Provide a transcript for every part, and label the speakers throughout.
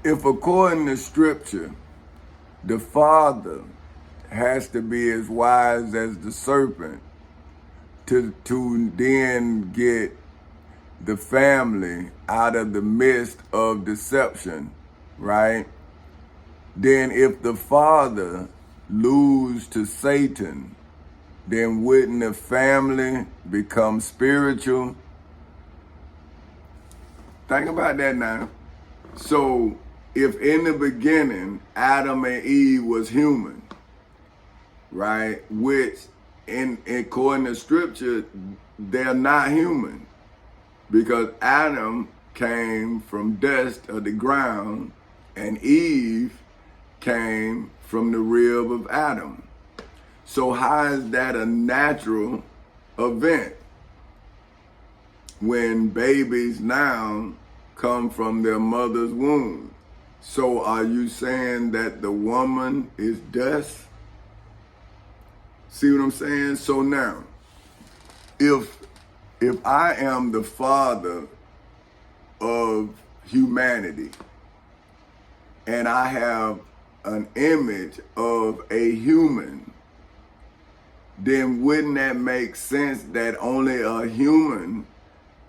Speaker 1: if according to scripture, the father has to be as wise as the serpent to then get the family out of the midst of deception, right? Then if the father lose to Satan, then wouldn't the family become spiritual? Think about that now. So if in the beginning Adam and Eve was human, right, which in according to scripture, they're not human, because Adam came from dust of the ground and Eve came from the rib of Adam. So how is that a natural event when babies now come from their mother's womb? So are you saying that the woman is dust? See what I'm saying? So now, if I am the father of humanity and I have an image of a human, then wouldn't that make sense that only a human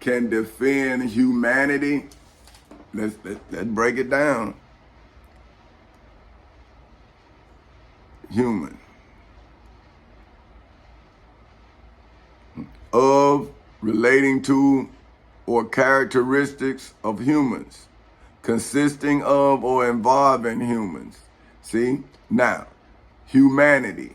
Speaker 1: can defend humanity? Let's break it down. Human. Of, relating to, or characteristics of humans, consisting of or involving humans. See? Now, humanity.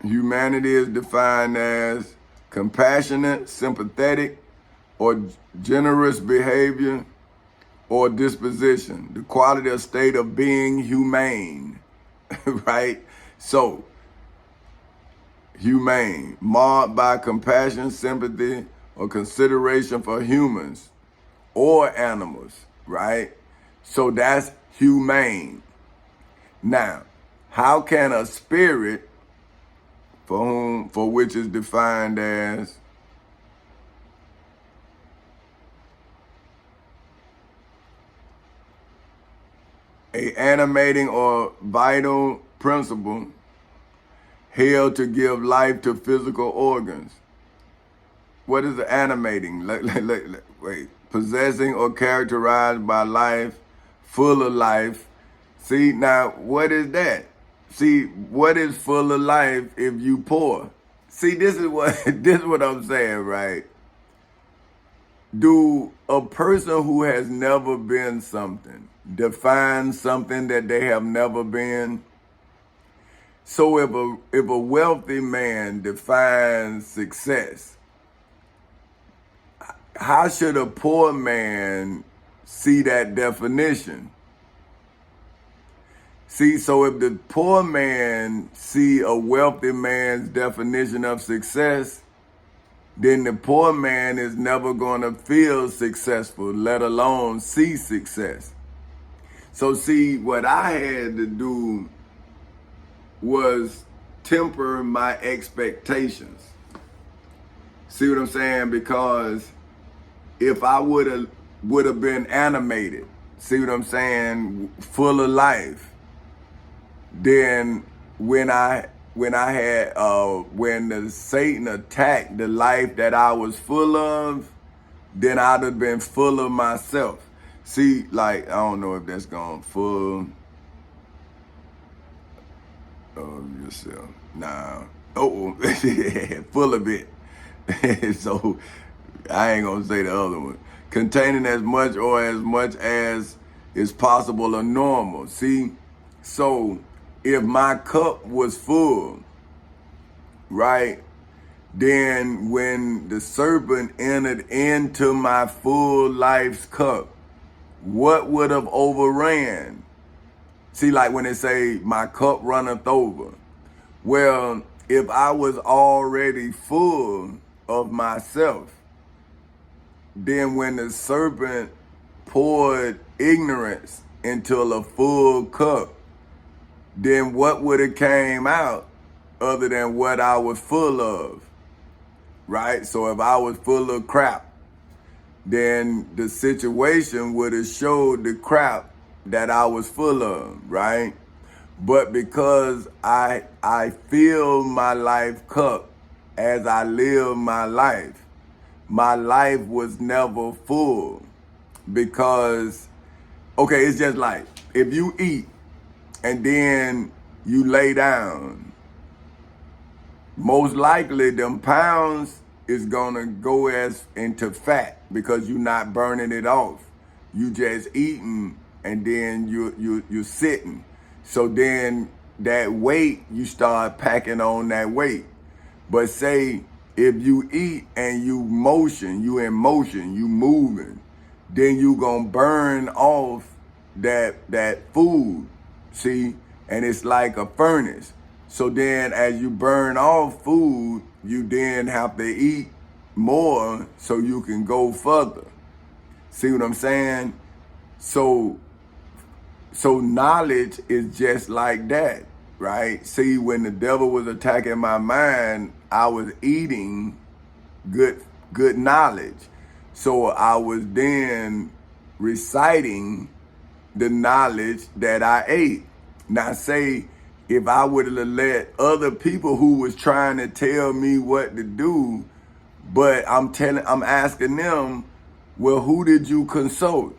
Speaker 1: Humanity is defined as compassionate, sympathetic, or generous behavior or disposition, the quality or state of being humane, right? So, humane, marked by compassion, sympathy, or consideration for humans or animals, right? So that's humane. Now, how can a spirit, for which is defined as a animating or vital principle held to give life to physical organs? What is the animating? Wait, possessing or characterized by life, full of life. See, now, what is that? See, what is full of life if you poor? See, this is what I'm saying, right? Do a person who has never been something define something that they have never been? So if a wealthy man defines success, how should a poor man see that definition? See, so if the poor man see a wealthy man's definition of success, then the poor man is never going to feel successful, let alone see success. So see, what I had to do was temper my expectations. See what I'm saying? Because if I would have been animated, see what I'm saying, full of life, then when the Satan attacked the life that I was full of, then I'd have been full of myself. See, like, I don't know if that's gone full of yourself. Nah. Oh, full of it. So I ain't gonna say the other one. Containing as much as is possible or normal. See, so if my cup was full, right, then when the serpent entered into my full life's cup, what would have overran? See, like when they say my cup runneth over. Well, if I was already full of myself, then when the serpent poured ignorance into a full cup, then what would have came out other than what I was full of? right? So if I was full of crap, then the situation would have showed the crap that I was full of, right? But because I fill my life cup as I live my life was never full. Because, okay, it's just like if you eat and then you lay down, most likely them pounds is gonna go as into fat because you're not burning it off. You just eating and then you're sitting. So then that weight, you start packing on that weight. But say if you eat and you in motion, you moving, then you gonna burn off that food. See? And it's like a furnace. So then as you burn off food, you then have to eat more so you can go further. See what I'm saying? So knowledge is just like that, right? See, when the devil was attacking my mind, I was eating good knowledge. So I was then reciting the knowledge that I ate. Now say, if I would have let other people who was trying to tell me what to do, but I'm asking them, well, who did you consult?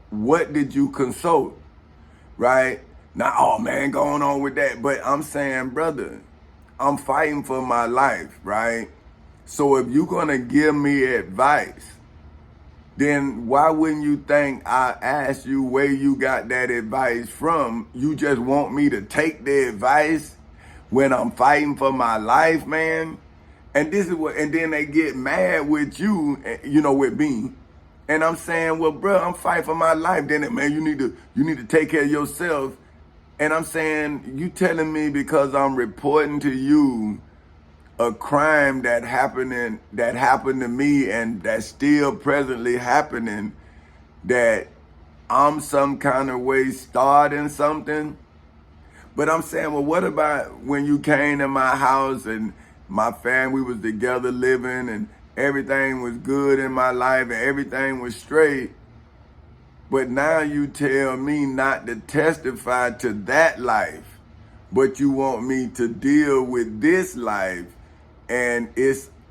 Speaker 1: What did you consult? Right? Now, oh man, going on with that. But I'm saying, brother, I'm fighting for my life, right? So if you're gonna give me advice, then why wouldn't you think I asked you where you got that advice from? You just want me to take the advice when I'm fighting for my life, man? And this is what, and then they get mad with you, with me. And I'm saying, well, bro, I'm fighting for my life. Then, man, you need to take care of yourself. And I'm saying, you telling me because I'm reporting to you a crime that happened to me and that's still presently happening, that I'm some kind of way starting something. But I'm saying, well, what about when you came to my house and my family was together living and everything was good in my life and everything was straight, but now you tell me not to testify to that life, but you want me to deal with this life, and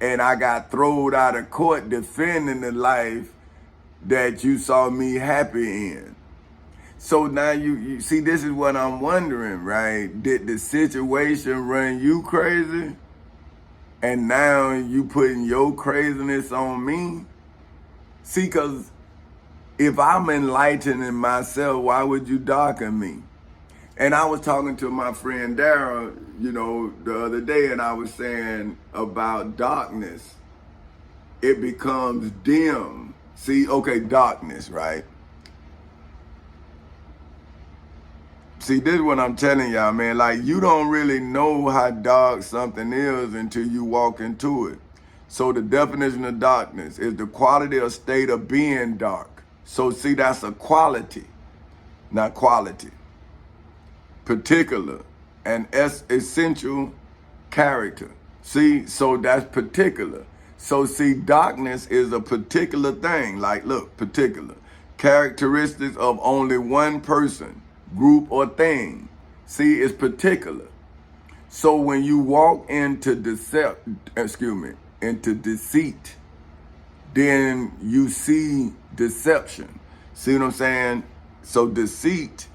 Speaker 1: I got thrown out of court defending the life that you saw me happy in. So now you see, this is what I'm wondering, right? Did the situation run you crazy? And now you putting your craziness on me? See, because if I'm enlightening myself, why would you darken me? And I was talking to my friend Daryl, the other day, and I was saying about darkness. It becomes dim. See, okay, darkness, right? See, this is what I'm telling y'all, man. Like, you don't really know how dark something is until you walk into it. So the definition of darkness is the quality or state of being dark. So see, that's a quality, not quality. Particular and essential character. See, so that's particular. So see, darkness is a particular thing. Like, look, particular. Characteristics of only one person, group, or thing. See, it's particular. So when you walk into into deceit, then you see deception. See what I'm saying? So deceit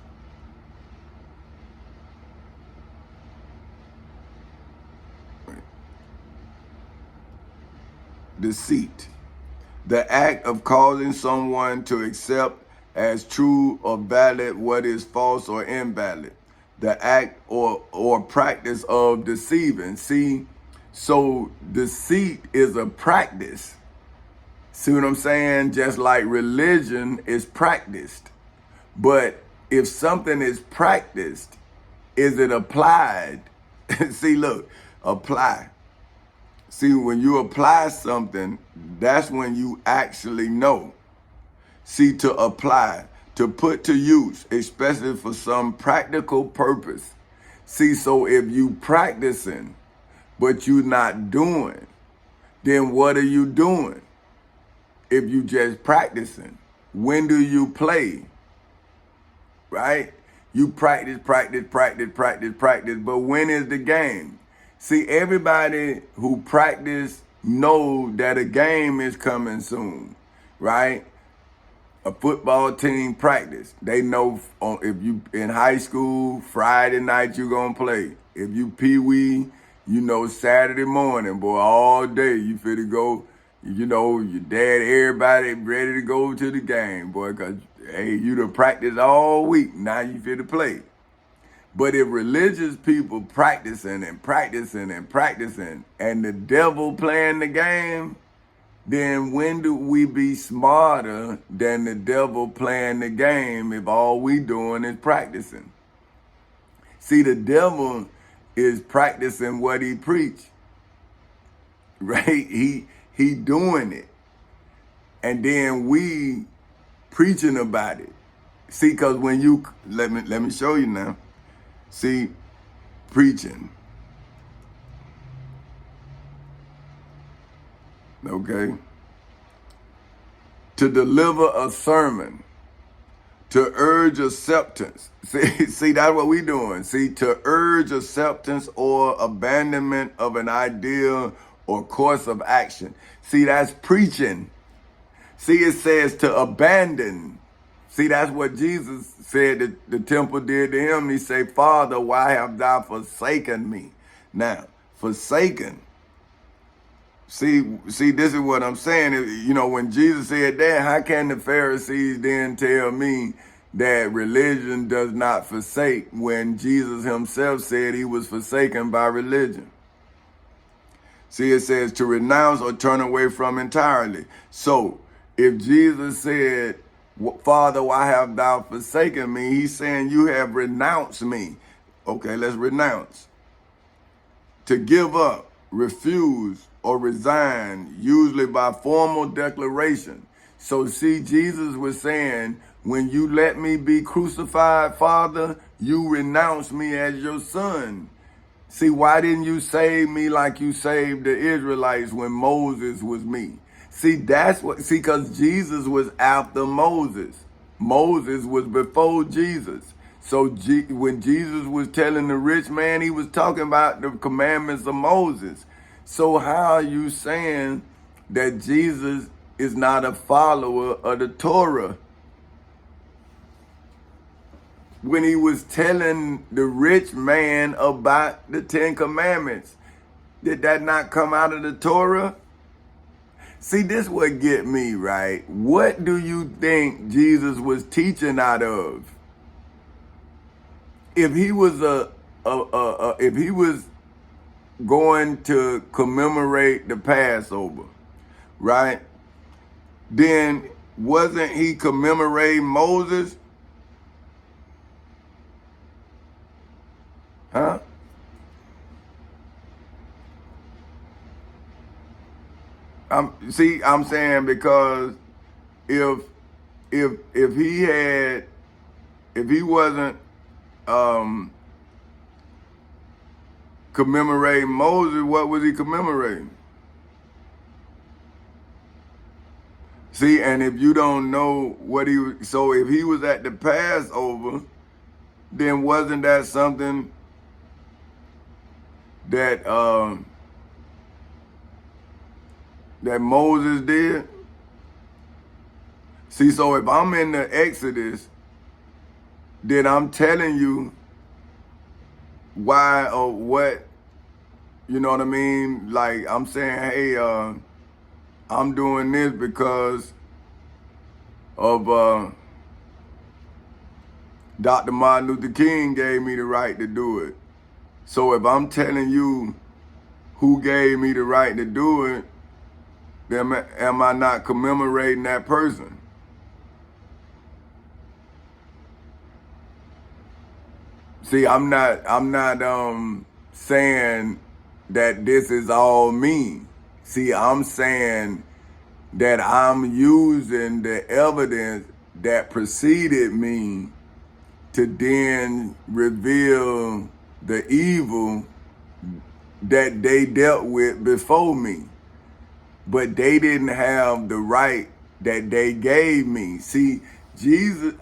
Speaker 1: the act of causing someone to accept as true or valid what is false or invalid. The act or practice of deceiving. See, so deceit is a practice. See what I'm saying? Just like religion is practiced. But if something is practiced, is it applied? See, look, apply. See, when you apply something, that's when you actually know. See, to apply, to put to use, especially for some practical purpose. See, so if you practicing, but you not doing, then what are you doing if you just practicing? When do you play? Right? You practice, practice, practice, practice, practice, but when is the game? See, everybody who practice know that a game is coming soon, right? A football team practice. They know if you in high school, Friday night you're gonna play. If you pee-wee, you know Saturday morning, boy, all day you finna go, you know, your dad, everybody ready to go to the game, boy, cause hey, you done practice all week, now you finna play. But if religious people practicing and practicing and practicing and the devil playing the game, then when do we be smarter than the devil playing the game if all we doing is practicing? See, the devil is practicing what he preach, right? He doing it. And then we preaching about it. See, because when you, let me show you now. See, preaching. Okay? To deliver a sermon, to urge acceptance. See, that's what we doing. See, to urge acceptance or abandonment of an idea or course of action. See, that's preaching. See, it says to abandon. See, that's what Jesus said that the temple did to him. He said, Father, why have thou forsaken me? Now, forsaken. See, this is what I'm saying. You know, when Jesus said that, how can the Pharisees then tell me that religion does not forsake when Jesus himself said he was forsaken by religion? See, it says to renounce or turn away from entirely. So, if Jesus said, Father, why have thou forsaken me? He's saying you have renounced me. Okay, let's renounce. To give up, refuse, or resign, usually by formal declaration. So see, Jesus was saying, when you let me be crucified, Father, you renounce me as your son. See, why didn't you save me like you saved the Israelites when Moses was me? See, because Jesus was after Moses. Moses was before Jesus. So when Jesus was telling the rich man, he was talking about the commandments of Moses. So how are you saying that Jesus is not a follower of the Torah? When he was telling the rich man about the 10 Commandments, did that not come out of the Torah? See, this what get me, right? What do you think Jesus was teaching out of? If he was if he was going to commemorate the Passover, right? Then wasn't he commemorating Moses? Huh? I'm saying because if he wasn't commemorating Moses, what was he commemorating? See, and if you don't know what so if he was at the Passover, then wasn't that something that that Moses did? See, so if I'm in the Exodus, then I'm telling you why or what, you know what I mean? Like I'm saying, hey, I'm doing this because of Dr. Martin Luther King gave me the right to do it. So if I'm telling you who gave me the right to do it, then am I not commemorating that person? See, I'm not saying that this is all me. See, I'm saying that I'm using the evidence that preceded me to then reveal the evil that they dealt with before me. but they didn't have the right that they gave me. See, Dr.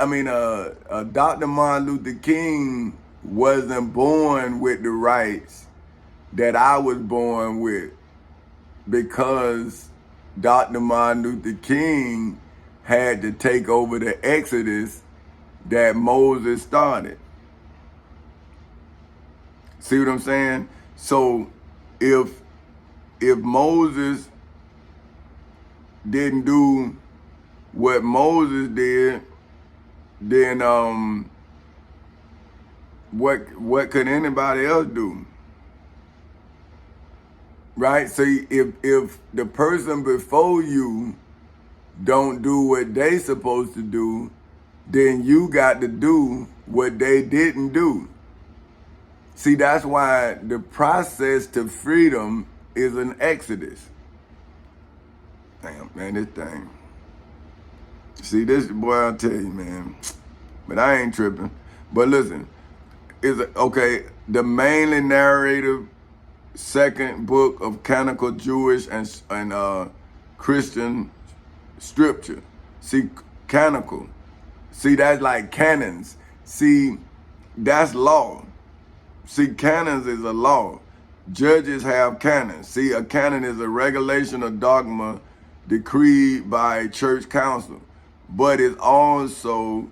Speaker 1: Martin Luther King wasn't born with the rights that I was born with, because Dr. Martin Luther King had to take over the exodus that Moses started. See what I'm saying? So if Moses didn't do what Moses did, then what could anybody else do? Right? So if the person before you don't do what they supposed to do, then you got to do what they didn't do. See, that's why the process to freedom is an exodus. Damn, man, this thing. See, this, boy, I'll tell you, man. But I ain't tripping. But listen, the mainly narrative second book of canonical Jewish and Christian scripture. See, canonical. See, that's like canons. See, that's law. See, canons is a law. Judges have canons. See, a canon is a regulation or dogma decreed by a church council. But it's also,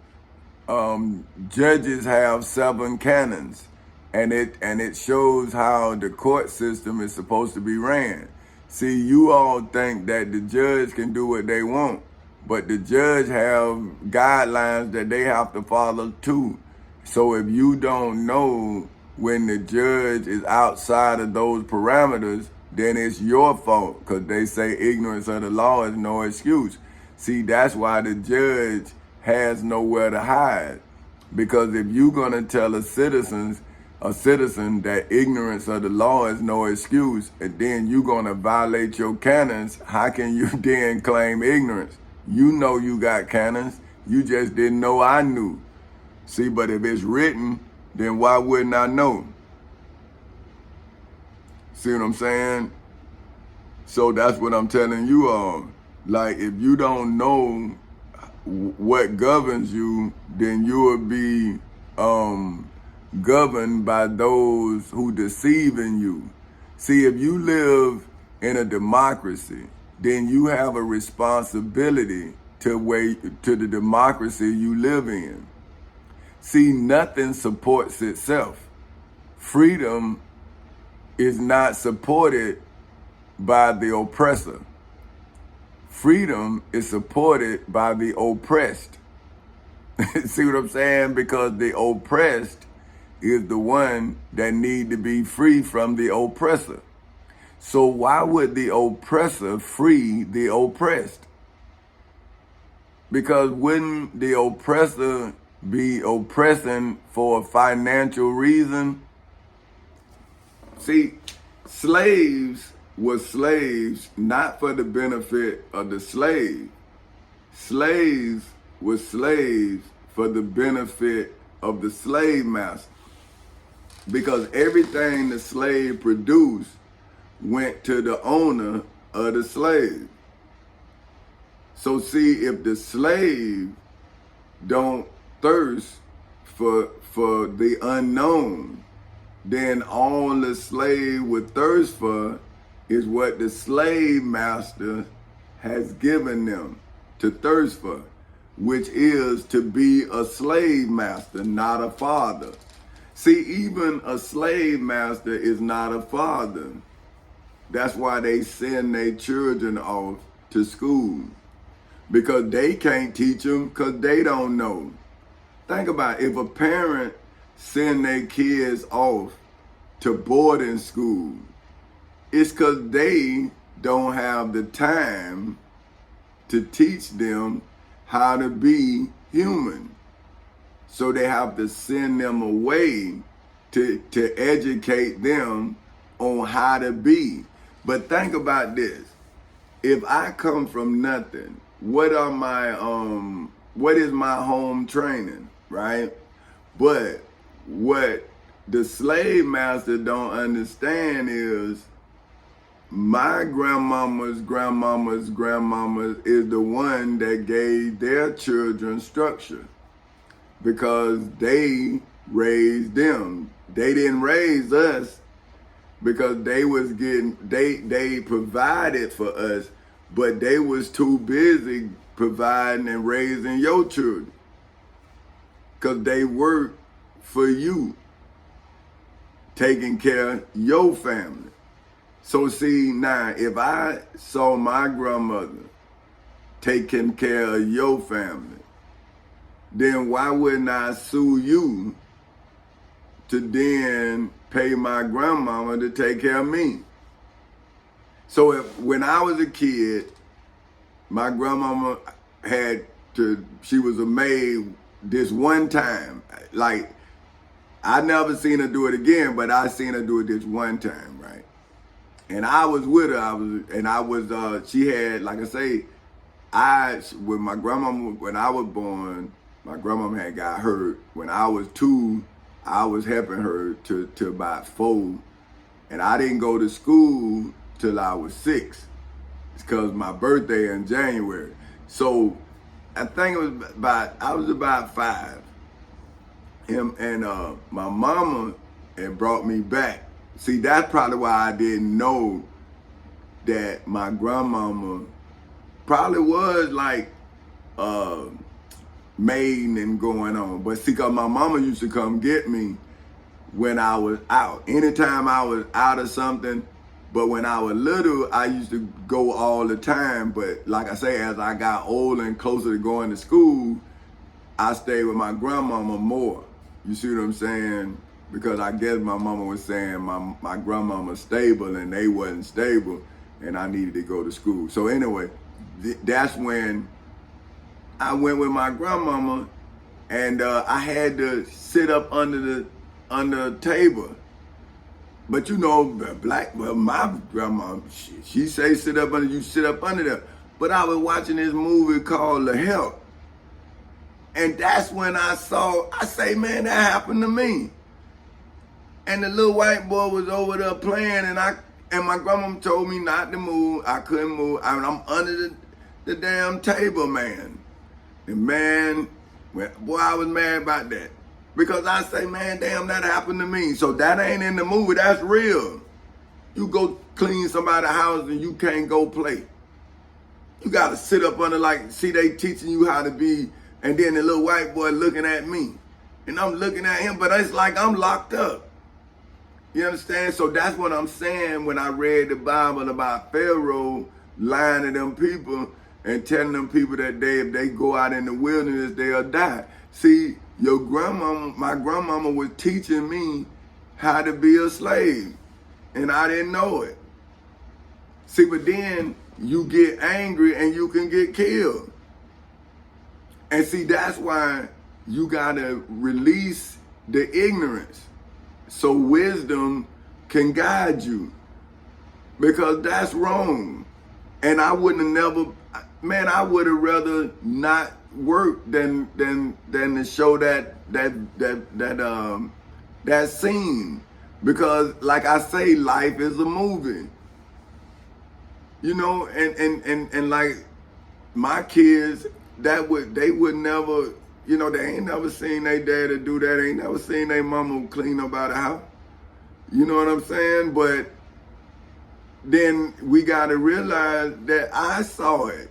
Speaker 1: judges have 7 canons. And it shows how the court system is supposed to be ran. See, you all think that the judge can do what they want, but the judge have guidelines that they have to follow too. So if you don't know when the judge is outside of those parameters, then it's your fault, because they say ignorance of the law is no excuse. See, that's why the judge has nowhere to hide. Because if you're going to tell a citizen that ignorance of the law is no excuse, and then you're going to violate your canons, how can you then claim ignorance? You know you got canons. You just didn't know I knew. See, but if it's written, then why wouldn't I know? See what I'm saying? So that's what I'm telling you all. Like, if you don't know what governs you, then you will be governed by those who deceive in you. See, if you live in a democracy, then you have a responsibility to the democracy you live in. See, nothing supports itself. Freedom is not supported by the oppressor. Freedom is supported by the oppressed. See what I'm saying? Because the oppressed is the one that need to be free from the oppressor. So why would the oppressor free the oppressed? Because wouldn't the oppressor be oppressing for a financial reason? See, slaves were slaves not for the benefit of the slave. Slaves were slaves for the benefit of the slave master. Because everything the slave produced went to the owner of the slave. So see, if the slave don't thirst for the unknown, then all the slave would thirst for is what the slave master has given them to thirst for, which is to be a slave master, not a father. See, even a slave master is not a father. That's why they send their children off to school, because they can't teach them because they don't know. Think about it. If a parent send their kids off to boarding school, it's because they don't have the time to teach them how to be human. So they have to send them away to educate them on how to be. But think about this. If I come from nothing, what is my home training, right? But what the slave master don't understand is my grandmama's is the one that gave their children structure because they raised them. They didn't raise us because they was getting, they provided for us, but they was too busy providing and raising your children because they worked for you, taking care of your family. So see, now, if I saw my grandmother taking care of your family, then why wouldn't I sue you to then pay my grandmama to take care of me? So when I was a kid, my grandmama she was a maid this one time. Like, I never seen her do it again, but I seen her do it this one time, right? And I was with her. She had, like I say, with my grandmama, when I was born, my grandmama had got hurt. When I was 2, I was helping her to about 4. And I didn't go to school till I was 6. It's because my birthday in January. So I think I was about 5. And my mama had brought me back. See, that's probably why I didn't know that my grandmama probably was like maiden and going on. But see, because my mama used to come get me when I was out. Anytime I was out of something, but when I was little, I used to go all the time. But like I say, as I got older and closer to going to school, I stayed with my grandmama more. You see what I'm saying? Because I guess my mama was saying my grandmama's stable and they wasn't stable and I needed to go to school. So anyway, that's when I went with my grandmama and I had to sit up under the table. But you know, my grandma, she say sit up under, you sit up under there. But I was watching this movie called The Help. And that's when I say, man, that happened to me. And the little white boy was over there playing, and my grandma told me not to move. I couldn't move. I'm under the damn table, man. And man, boy, I was mad about that. Because I say, man, damn, that happened to me. So that ain't in the movie, that's real. You go clean somebody's house and you can't go play. You gotta sit up under, like, see, they teaching you how to be, and then the little white boy looking at me. And I'm looking at him, but it's like I'm locked up. You understand? So that's what I'm saying when I read the Bible about Pharaoh lying to them people and telling them people that if they go out in the wilderness, they'll die. See, my grandmama was teaching me how to be a slave, and I didn't know it. See, but then you get angry and you can get killed. And see, that's why you gotta release the ignorance so wisdom can guide you, because that's wrong. And I would have rather not work than to show that scene, because like I say, life is a movie, you know, and like my kids, they would never, you know, they ain't never seen their daddy do that. They ain't never seen their mama clean up out of the house. You know what I'm saying? But then we got to realize that I saw it.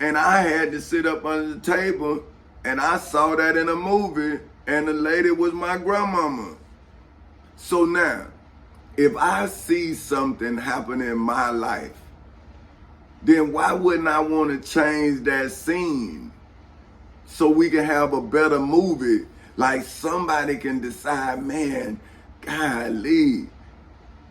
Speaker 1: And I had to sit up under the table, and I saw that in a movie, and the lady was my grandmama. So now, if I see something happen in my life, then why wouldn't I want to change that scene so we can have a better movie? Like somebody can decide, man, golly,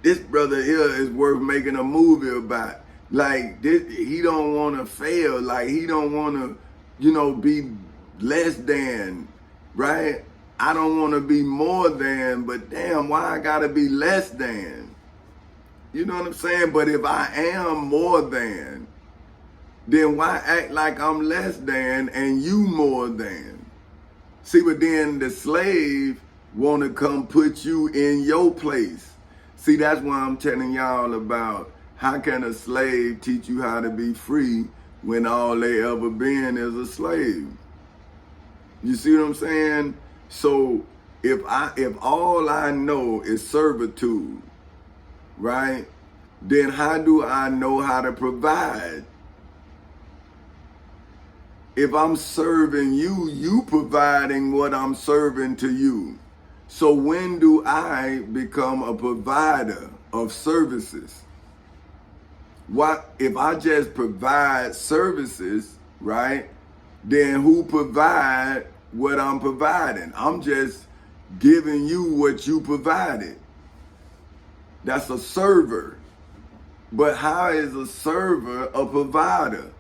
Speaker 1: this brother here is worth making a movie about. Like, this, he don't want to fail. Like, he don't want to, you know, be less than, right? I don't want to be more than, but damn, why I got to be less than? You know what I'm saying? But if I am more than, then why act like I'm less than and you more than? See, but then the slave want to come put you in your place. See, that's why I'm telling y'all about how can a slave teach you how to be free when all they ever been is a slave? You see what I'm saying? So if all I know is servitude, right? Then how do I know how to provide? If I'm serving you, you providing what I'm serving to you. So when do I become a provider of services? What if I just provide services, right? Then who provide what I'm providing? I'm just giving you what you provided. That's a server. But how is a server a provider?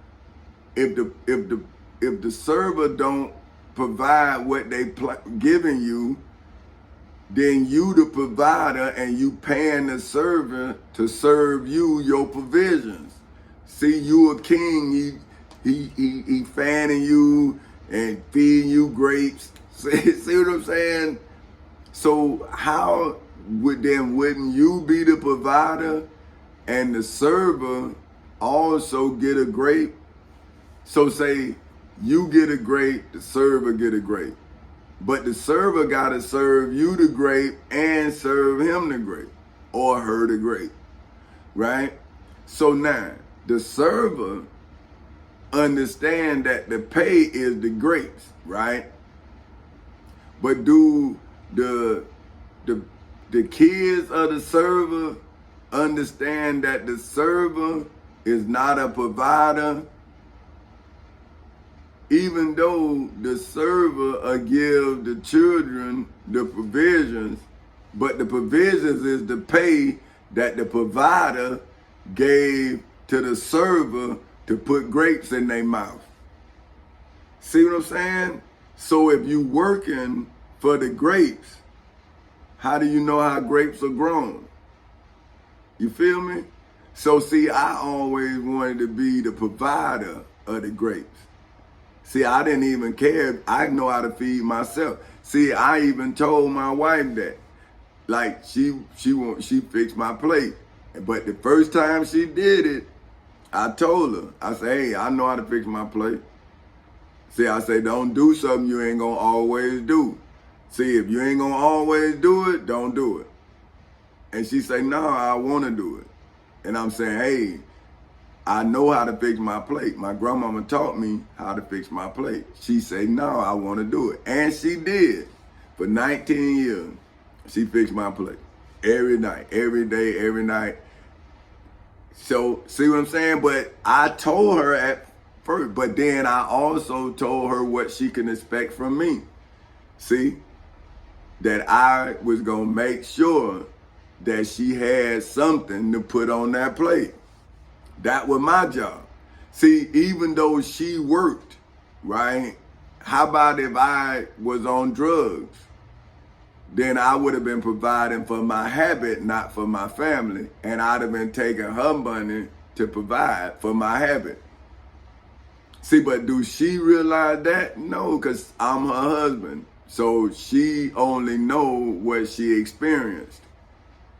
Speaker 1: If the server don't provide what they giving you, then you the provider and you paying the servant to serve you your provisions. See, you a king, he fanning you and feeding you grapes. See what I'm saying? So how wouldn't you be the provider and the server also get a grape? So say you get a grape, the server get a grape. But the server got to serve you the grape and serve him the grape or her the grape, right? So now the server understand that the pay is the grapes, right? But do the kids of the server understand that the server is not a provider? Even though the server give the children the provisions, but the provisions is the pay that the provider gave to the server to put grapes in their mouth. See what I'm saying? So if you working for the grapes, how do you know how grapes are grown? You feel me? So see, I always wanted to be the provider of the grapes. See, I didn't even care. I know how to feed myself. See, I even told my wife that. Like, she fixed my plate. But the first time she did it, I told her, I said, hey, I know how to fix my plate. See, I say, don't do something you ain't gonna always do. See, if you ain't gonna always do it, don't do it. And she say, no, I wanna do it. And I'm saying, hey, I know how to fix my plate. My grandmama taught me how to fix my plate. She said, no, I want to do it. And she did. For 19 years, she fixed my plate. Every night, every day, every night. So, see what I'm saying? But I told her at first, but then I also told her what she can expect from me. See? That I was going to make sure that she had something to put on that plate. That was my job. See, even though she worked, right? How about if I was on drugs? Then I would have been providing for my habit, not for my family. And I'd have been taking her money to provide for my habit. See, but do she realize that? No, because I'm her husband. So she only know what she experienced.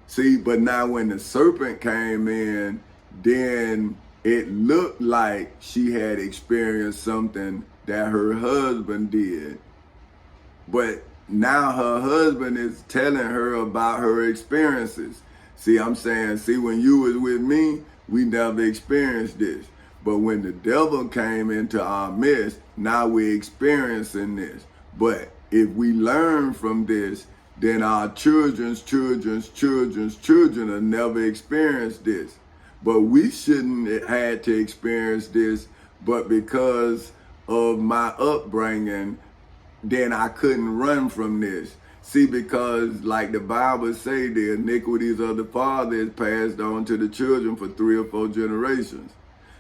Speaker 1: See, but now when the serpent came in, then it looked like she had experienced something that her husband did. But now her husband is telling her about her experiences. See, I'm saying, see, when you was with me, we never experienced this. But when the devil came into our midst, now we're experiencing this. But if we learn from this, then our children's children will never experience this. But we shouldn't have had to experience this, but because of my upbringing, then I couldn't run from this. See, because like the Bible say, the iniquities of the father is passed on to the children for 3 or 4 generations.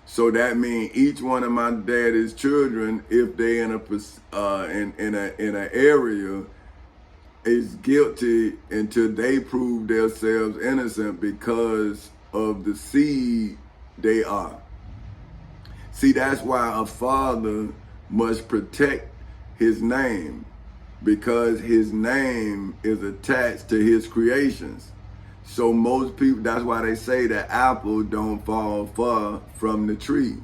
Speaker 1: So that means each one of my daddy's children, if they in a area, is guilty until they prove themselves innocent because of the seed they are. See, that's why a father must protect his name, because his name is attached to his creations. So most people, that's why they say the apple don't fall far from the tree.